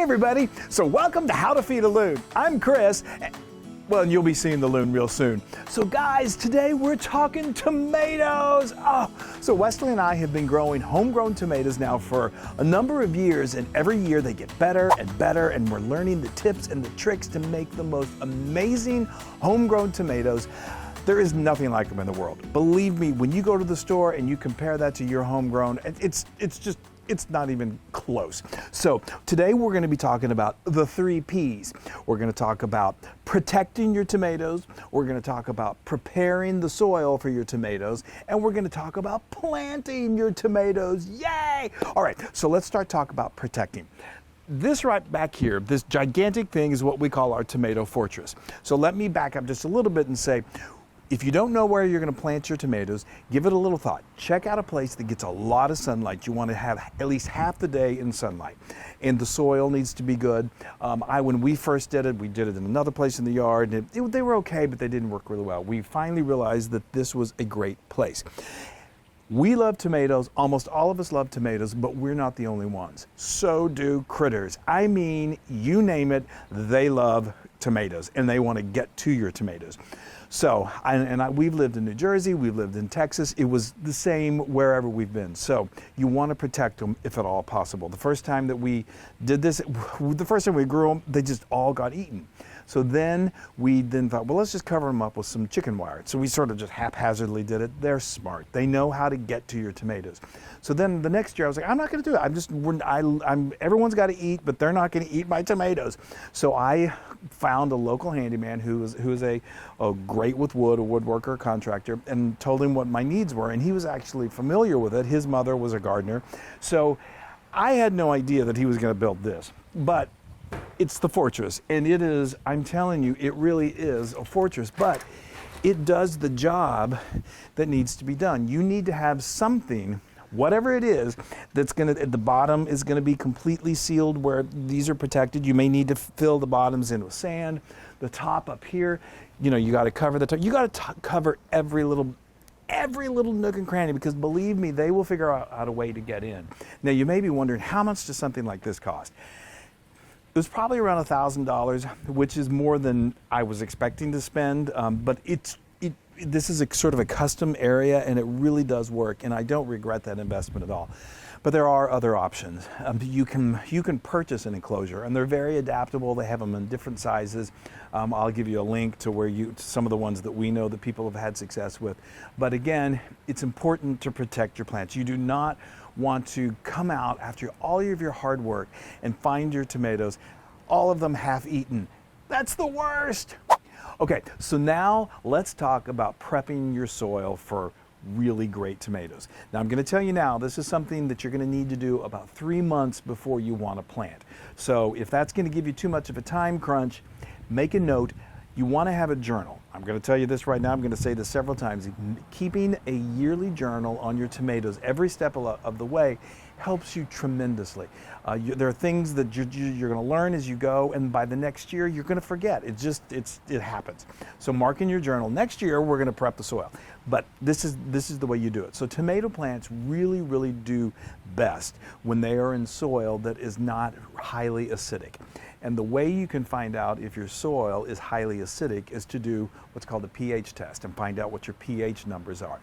Hey everybody, so welcome to How to Feed a Loon. I'm Chris, well, and you'll be seeing the loon real soon. So guys, today we're talking tomatoes. So Wesley and I have been growing homegrown tomatoes now for a number of years, and every year they get better and better, and we're learning the tips and the tricks to make the most amazing homegrown tomatoes. There is nothing like them in the world. Believe me, when you go to the store and you compare that to your homegrown, it's not even close. So today we're going to be talking about the 3 P's. We're going to talk about protecting your tomatoes, we're going to talk about preparing the soil for your tomatoes, and we're going to talk about planting your tomatoes. Yay! All right, so let's start talking about protecting. This right back here, this gigantic thing is what we call our tomato fortress. So let me back up just a little bit and say, if you don't know where you're going to plant your tomatoes, give it a little thought. Check out a place that gets a lot of sunlight. You want to have at least half the day in sunlight. And the soil needs to be good. When we first did it, we did it in another place in the yard. And they were okay, but they didn't work really well. We finally realized that this was a great place. We love tomatoes. Almost all of us love tomatoes, but we're not the only ones. So do critters. I mean, you name it, they love tomatoes, and they want to get to your tomatoes. So, we've lived in New Jersey, we've lived in Texas. It was the same wherever we've been. So you want to protect them if at all possible. The first time that we did this, the first time we grew them, they just all got eaten. So then we thought, well, let's just cover them up with some chicken wire. So we sort of just haphazardly did it. They're smart. They know how to get to your tomatoes. So then the next year I was like, I'm not going to do it. Everyone's got to eat, but they're not going to eat my tomatoes. So I found a local handyman who is a great with wood, a woodworker, contractor, and told him what my needs were. And he was actually familiar with it. His mother was a gardener. So I had no idea that he was going to build this. But it's the fortress, and it is, I'm telling you, it really is a fortress, but it does the job that needs to be done. You need to have something, whatever it is, that's going to, at the bottom is going to be completely sealed where these are protected. You may need to fill the bottoms in with sand. The top up here, you got to cover the top. You got to cover every little nook and cranny, because believe me, they will figure out a way to get in. Now, you may be wondering, how much does something like this cost? It was probably around $1,000, which is more than I was expecting to spend, but this is a sort of a custom area, and it really does work, and I don't regret that investment at all. But there are other options. You can purchase an enclosure, and they're very adaptable. They have them in different sizes. I'll give you a link to some of the ones that we know that people have had success with. But again, it's important to protect your plants. You do not want to come out after all of your hard work and find your tomatoes, all of them half-eaten. That's the worst. Okay, so now let's talk about prepping your soil for really great tomatoes. Now I'm going to tell you now, this is something that you're going to need to do about 3 months before you want to plant. So if that's going to give you too much of a time crunch, make a note. You want to have a journal. I'm going to tell you this right now. I'm going to say this several times. Keeping a yearly journal on your tomatoes every step of the way helps you tremendously. There are things that you're going to learn as you go, and by the next year you're going to forget. It happens. So mark in your journal. Next year we're going to prep the soil, but this is the way you do it. So tomato plants really, really do best when they are in soil that is not highly acidic. And the way you can find out if your soil is highly acidic is to do what's called a pH test and find out what your pH numbers are.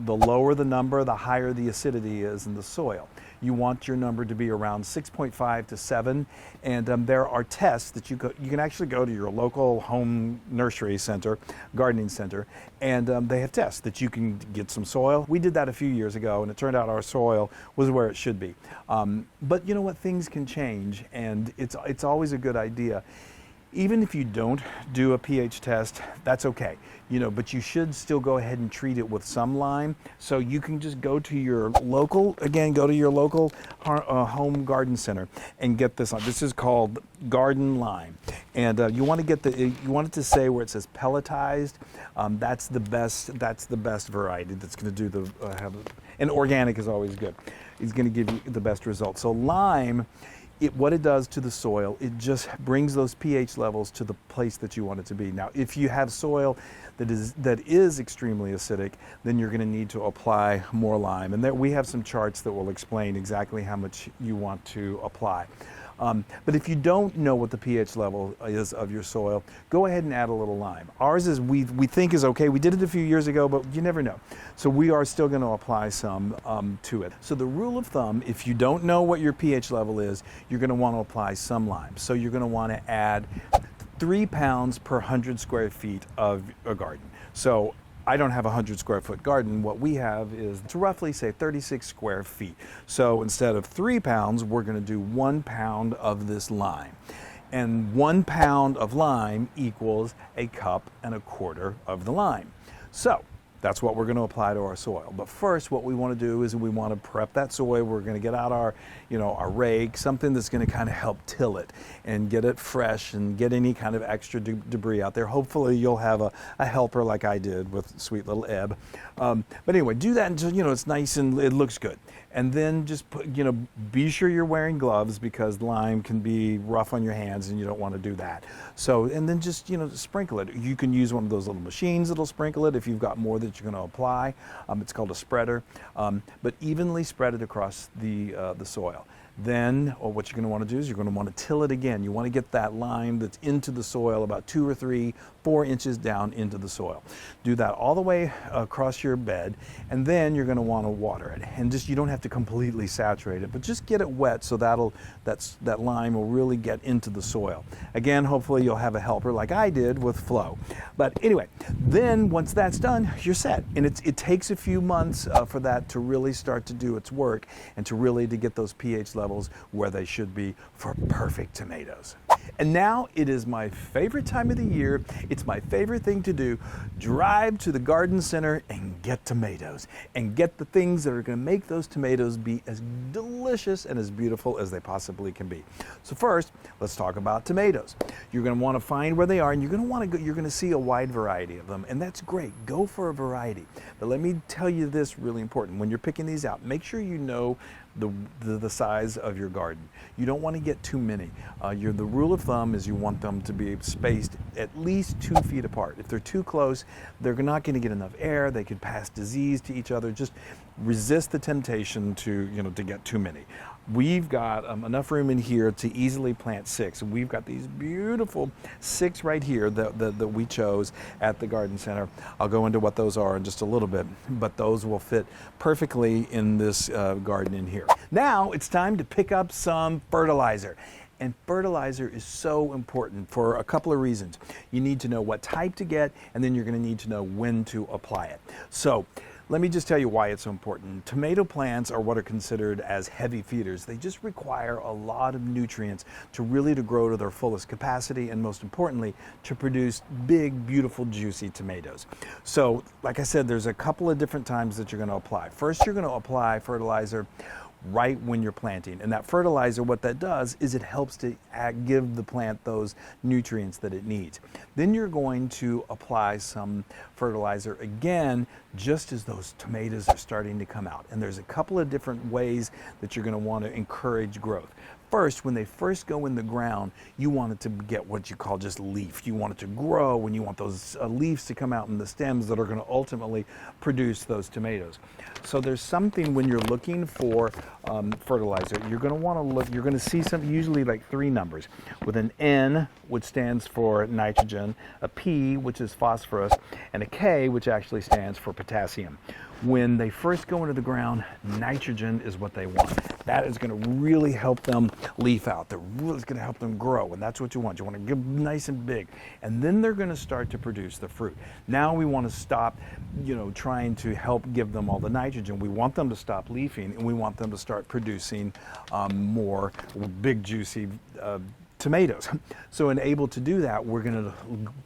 The lower the number, the higher the acidity is in the soil. You want your number to be around 6.5 to 7, and there are tests that you can actually go to your local home nursery center, gardening center, and they have tests that you can get some soil. We did that a few years ago, and it turned out our soil was where it should be. But you know what? Things can change, and it's always a good idea. Even if you don't do a pH test, that's okay, but you should still go ahead and treat it with some lime. So you can just go to your local home garden center and get this on. This is called garden lime. And you want it to say where it says pelletized. That's the best variety that's going to do and organic is always good. It's going to give you the best results. So lime, what it does to the soil, it just brings those pH levels to the place that you want it to be. Now, if you have soil that is extremely acidic, then you're going to need to apply more lime. And we have some charts that will explain exactly how much you want to apply. But if you don't know what the pH level is of your soil, go ahead and add a little lime. Ours is we think is okay. We did it a few years ago, but you never know. So we are still going to apply some to it. So the rule of thumb, if you don't know what your pH level is, you're going to want to apply some lime. So you're going to want to add 3 pounds per 100 square feet of a garden. So I don't have a 100 square foot garden. What we have is, it's roughly, say, 36 square feet. So instead of 3 pounds, we're going to do 1 pound of this lime. And 1 pound of lime equals 1.25 cups of the lime. So that's what we're going to apply to our soil. But first, what we want to do is we want to prep that soil. We're going to get out our, our rake, something that's going to kind of help till it and get it fresh and get any kind of extra debris out there. Hopefully, you'll have a helper like I did with sweet little Eb. But anyway, do that until it's nice and it looks good. And then just put, be sure you're wearing gloves because lime can be rough on your hands and you don't want to do that. So, and then just, sprinkle it. You can use one of those little machines that'll sprinkle it if you've got more that you're going to apply. It's called a spreader. But evenly spread it across the soil. Then what you're going to want to do is you're going to want to till it again. You want to get that lime that's into the soil about 2 or 3, 4 inches down into the soil. Do that all the way across your bed, and then you're going to want to water it. And you don't have to completely saturate it, but just get it wet so that lime will really get into the soil. Again, hopefully you'll have a helper like I did with Flo. But anyway, then once that's done, you're set. And it takes a few months for that to really start to do its work and to get those pH levels where they should be for perfect tomatoes. And now it is my favorite time of the year. It's my favorite thing to do. Drive to the garden center and get tomatoes and get the things that are going to make those tomatoes be as delicious and as beautiful as they possibly can be. So first, let's talk about tomatoes. You're going to want to find where they are, and you're going to see a wide variety of them, and that's great. Go for a variety. But let me tell you this, really important. When you're picking these out, make sure you know the size of your garden. You don't want to get too many. The rule of thumb is you want them to be spaced at least 2 feet apart. If they're too close, they're not going to get enough air. They could pass disease to each other. Just resist the temptation to get too many. We've got enough room in here to easily plant 6. We've got these beautiful 6 right here that we chose at the garden center. I'll go into what those are in just a little bit, but those will fit perfectly in this garden in here. Now it's time to pick up some fertilizer. And fertilizer is so important for a couple of reasons. You need to know what type to get, and then you're going to need to know when to apply it. So let me just tell you why it's so important. Tomato plants are what are considered as heavy feeders. They just require a lot of nutrients to grow to their fullest capacity, and most importantly, to produce big, beautiful, juicy tomatoes. So, like I said, there's a couple of different times that you're going to apply. First, you're going to apply fertilizer right when you're planting. And that fertilizer, what that does is it helps to give the plant those nutrients that it needs. Then you're going to apply some fertilizer again just as those tomatoes are starting to come out. And there's a couple of different ways that you're going to want to encourage growth. First, when they first go in the ground, you want it to get what you call just leaf. You want it to grow, and you want those leaves to come out in the stems that are going to ultimately produce those tomatoes. So there's something when you're looking for fertilizer, you're going to want to look, you're going to see some, usually like 3 numbers, with an N, which stands for nitrogen, a P, which is phosphorus, and a K, which actually stands for potassium. When they first go into the ground, nitrogen is what they want. That is going to really help them leaf out. It's going to help them grow, and that's what you want. You want to get nice and big, and then they're going to start to produce the fruit. Now we want to stop, trying to help give them all the nitrogen. We want them to stop leafing, and we want them to start producing more big, juicy tomatoes. So in able to do that, we're going to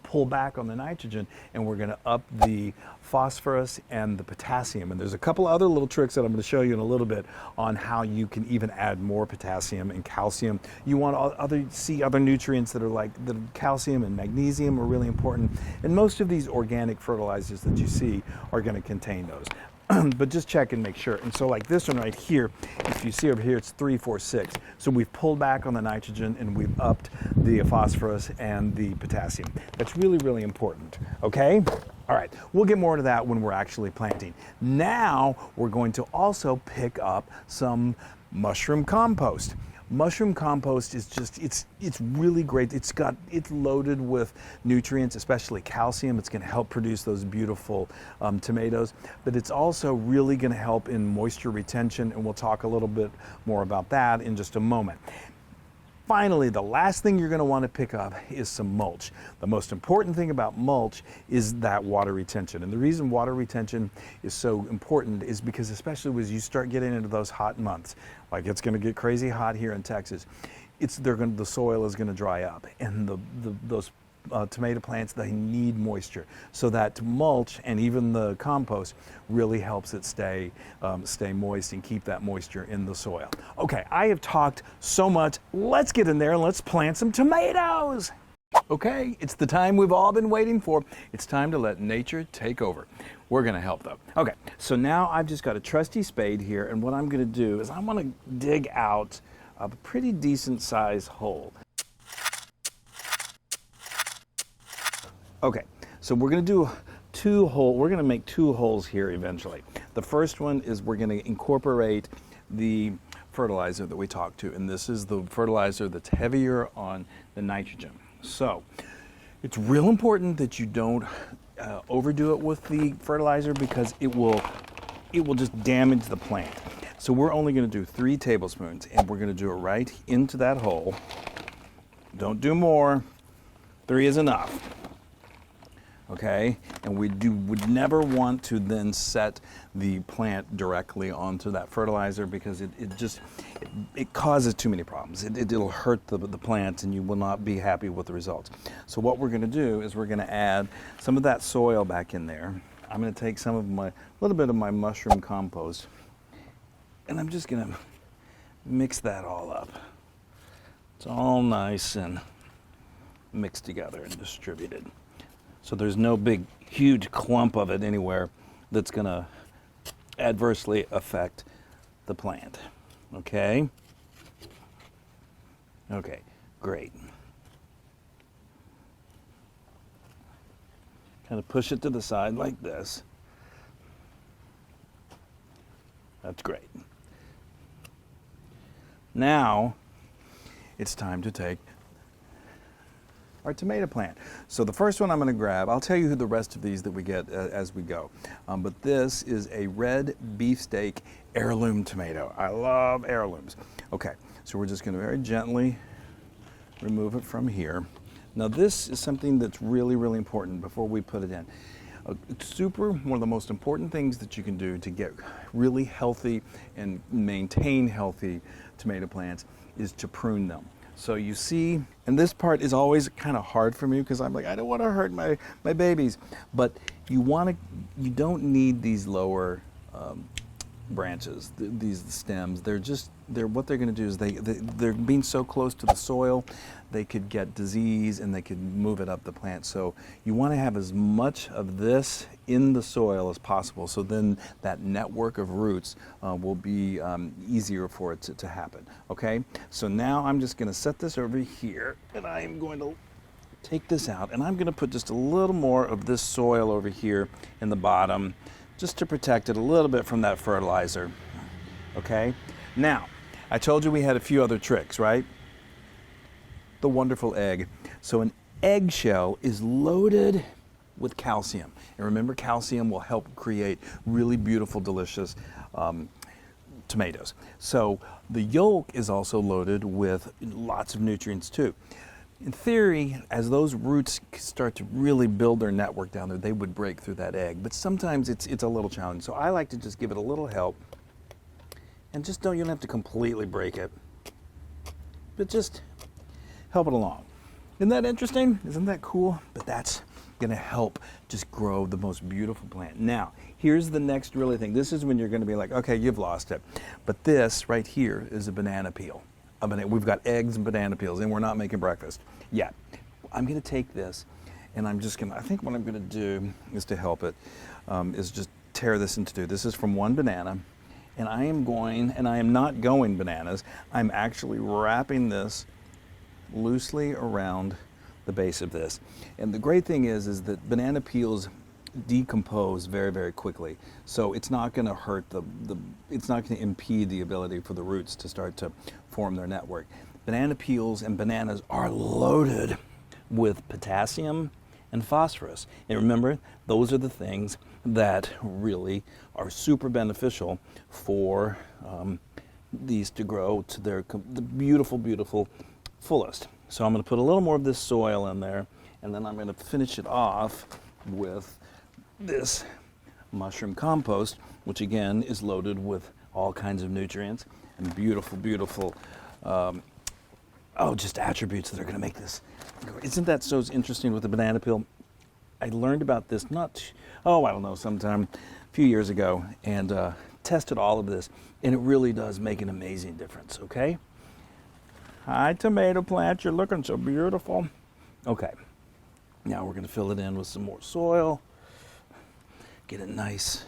pull back on the nitrogen, and we're going to up the phosphorus and the potassium. And there's a couple other little tricks that I'm going to show you in a little bit on how you can even add more potassium and calcium. You want see other nutrients that are like the calcium and magnesium are really important. And most of these organic fertilizers that you see are going to contain those. But just check and make sure. And so like this one right here, if you see over here, it's 3, 4, 6. So we've pulled back on the nitrogen and we've upped the phosphorus and the potassium. That's really, really important. Okay? All right, we'll get more into that when we're actually planting. Now we're going to also pick up some mushroom compost. Mushroom compost is just, it's really great. It's loaded with nutrients, especially calcium. It's going to help produce those beautiful tomatoes, but it's also really going to help in moisture retention, and we'll talk a little bit more about that in just a moment. Finally, the last thing you're going to want to pick up is some mulch. The most important thing about mulch is that water retention. And the reason water retention is so important is because, especially as you start getting into those hot months, like it's going to get crazy hot here in Texas, the soil is going to dry up, and those tomato plants, they need moisture. So that mulch and even the compost really helps it stay moist and keep that moisture in the soil. Okay, I have talked so much. Let's get in there and let's plant some tomatoes. Okay, it's the time we've all been waiting for. It's time to let nature take over. We're going to help though. Okay, so now I've just got a trusty spade here, and what I'm going to do is I'm going to dig out a pretty decent sized hole. Okay, so we're going to do we're going to make 2 holes here eventually. The first one is we're going to incorporate the fertilizer that we talked to, and this is the fertilizer that's heavier on the nitrogen. So it's real important that you don't overdo it with the fertilizer, because it will just damage the plant. So we're only going to do 3 tablespoons, and we're going to do it right into that hole. Don't do more. 3 is enough. Okay, and we would never want to then set the plant directly onto that fertilizer, because it causes too many problems. It'll hurt the plant, and you will not be happy with the results. So what we're going to do is we're going to add some of that soil back in there. I'm going to take a little bit of my mushroom compost, and I'm just going to mix that all up. It's all nice and mixed together and distributed. So there's no big, huge clump of it anywhere that's going to adversely affect the plant. Okay? Okay, great. Kind of push it to the side like this. That's great. Now, it's time to take our tomato plant. So the first one I'm going to grab, I'll tell you who the rest of these that we get as we go. But this is a red beefsteak heirloom tomato. I love heirlooms. Okay, so we're just going to very gently remove it from here. Now this is something that's really, really important before we put it in. One of the most important things that you can do to get really healthy and maintain healthy tomato plants is to prune them. So you see, and this part is always kind of hard for me, because I'm like, I don't want to hurt my babies. But you don't need these lower branches, these stems. What they're going to do is they're being so close to the soil, they could get disease and they could move it up the plant. So you want to have as much of this in the soil as possible, so then that network of roots will be easier for it to happen. Okay, so now I'm just going to set this over here, and I am going to take this out, and I'm going to put just a little more of this soil over here in the bottom, just to protect it a little bit from that fertilizer. Okay, now I told you we had a few other tricks, right? The wonderful egg. So an eggshell is loaded with calcium, and remember, calcium will help create really beautiful, delicious tomatoes. So the yolk is also loaded with lots of nutrients too. In theory, as those roots start to really build their network down there, they would break through that egg, but sometimes it's a little challenging. So I like to just give it a little help, and you don't have to completely break it, but just help it along. Isn't that interesting? Isn't that cool? But that's going to help just grow the most beautiful plant. Now, here's the next really thing. This is when you're going to be like, okay, you've lost it. But this right here is a banana peel. We've got eggs and banana peels, and we're not making breakfast yet. I'm going to take this, and I think what I'm going to do is, to help it, is just tear this into 2. This is from one banana, and I am not going bananas. I'm actually wrapping this loosely around the base of this. And the great thing is that banana peels decompose very, very quickly. So it's not going to hurt it's not going to impede the ability for the roots to start to form their network. Banana peels and bananas are loaded with potassium and phosphorus. And remember, those are the things that really are super beneficial for these to grow to the beautiful, beautiful fullest. So I'm going to put a little more of this soil in there, and then I'm going to finish it off with this mushroom compost, which again is loaded with all kinds of nutrients and beautiful, beautiful, just attributes that are going to make this. Isn't that so interesting with the banana peel? I learned about this sometime a few years ago, and tested all of this, and it really does make an amazing difference, okay? Hi, tomato plant, you're looking so beautiful. Okay, now we're going to fill it in with some more soil, get it nice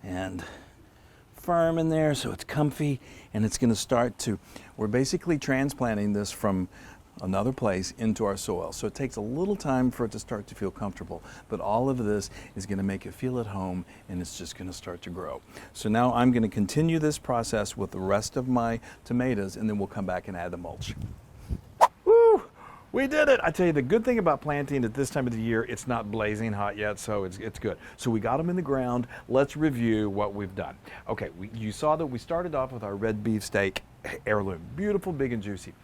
and firm in there so it's comfy, and it's going to start to, we're basically transplanting this from another place into our soil. So it takes a little time for it to start to feel comfortable, but all of this is going to make it feel at home, and it's just going to start to grow. So now I'm going to continue this process with the rest of my tomatoes, and then we'll come back and add the mulch. Woo! We did it! I tell you, the good thing about planting at this time of the year, it's not blazing hot yet, so it's good. So we got them in the ground. Let's review what we've done. Okay, you saw that we started off with our red beefsteak heirloom. Beautiful, big, and juicy.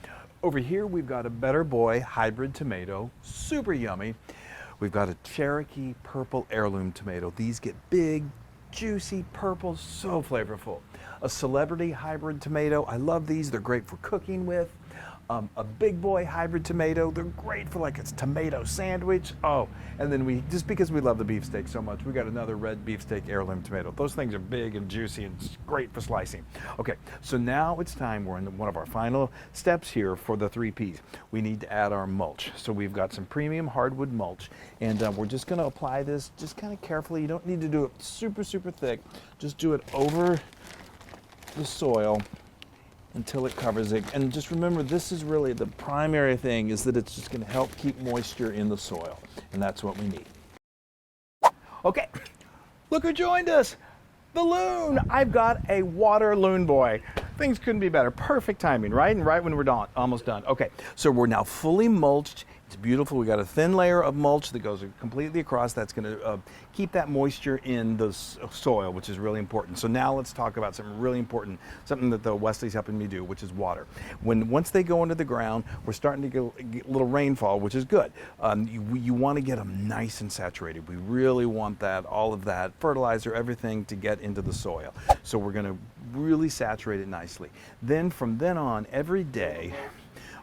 Over here, we've got a Better Boy hybrid tomato, super yummy. We've got a Cherokee purple heirloom tomato. These get big, juicy, purple, so flavorful. A Celebrity hybrid tomato. I love these. They're great for cooking with. A Big Boy hybrid tomato. They're great for like a tomato sandwich. Oh, and then just because we love the beefsteak so much, we got another red beefsteak heirloom tomato. Those things are big and juicy and great for slicing. Okay, so now it's time. We're in one of our final steps here for the 3 Ps. We need to add our mulch. So we've got some premium hardwood mulch, and we're just going to apply this just kind of carefully. You don't need to do it super, super thick. Just do it over the soil until it covers it. And just remember, this is really the primary thing, is that it's just going to help keep moisture in the soil, and that's what we need. Okay, look who joined us, the loon. I've got a water loon boy. Things couldn't be better. Perfect timing, right? And right when we're almost done. Okay, so we're now fully mulched. It's beautiful. We got a thin layer of mulch that goes completely across. That's going to keep that moisture in the soil, which is really important. So now let's talk about something really important, something that the Wesley's helping me do, which is water. Once they go into the ground, we're starting to get a little rainfall, which is good. You want to get them nice and saturated. We really want that, all of that fertilizer, everything to get into the soil. So we're going to really saturate it nicely. Then from then on, every day,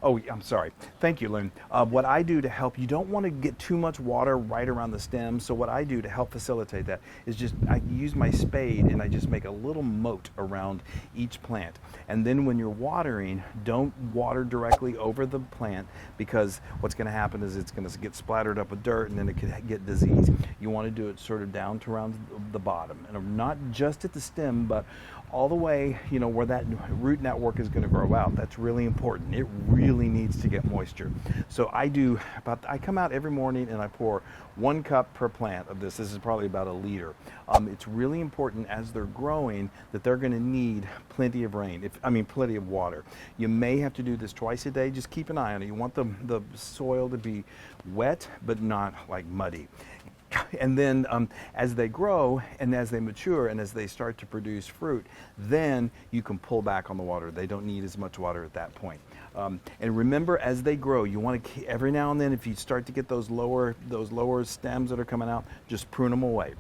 oh, I'm sorry. Thank you, Loon. What I do to help, you don't want to get too much water right around the stem, so what I do to help facilitate that is I use my spade and I just make a little moat around each plant. And then when you're watering, don't water directly over the plant, because what's going to happen is it's going to get splattered up with dirt, and then it could get disease. You want to do it sort of down to around the bottom, and not just at the stem, but all the way, where that root network is going to grow out. That's really important. It really needs to get moisture. So I come out every morning and I pour 1 cup per plant of this. This is probably about 1 liter. It's really important as they're growing that they're going to need plenty of rain, plenty of water. You may have to do this twice a day. Just keep an eye on it. You want the soil to be wet, but not like muddy. And then as they grow and as they mature and as they start to produce fruit, then you can pull back on the water. They don't need as much water at that point. And remember, as they grow, you want to every now and then, if you start to get those lower stems that are coming out, just prune them away.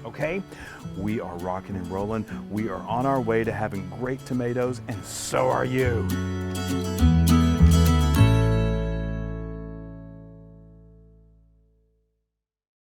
Okay? We are rocking and rolling. We are on our way to having great tomatoes, and so are you.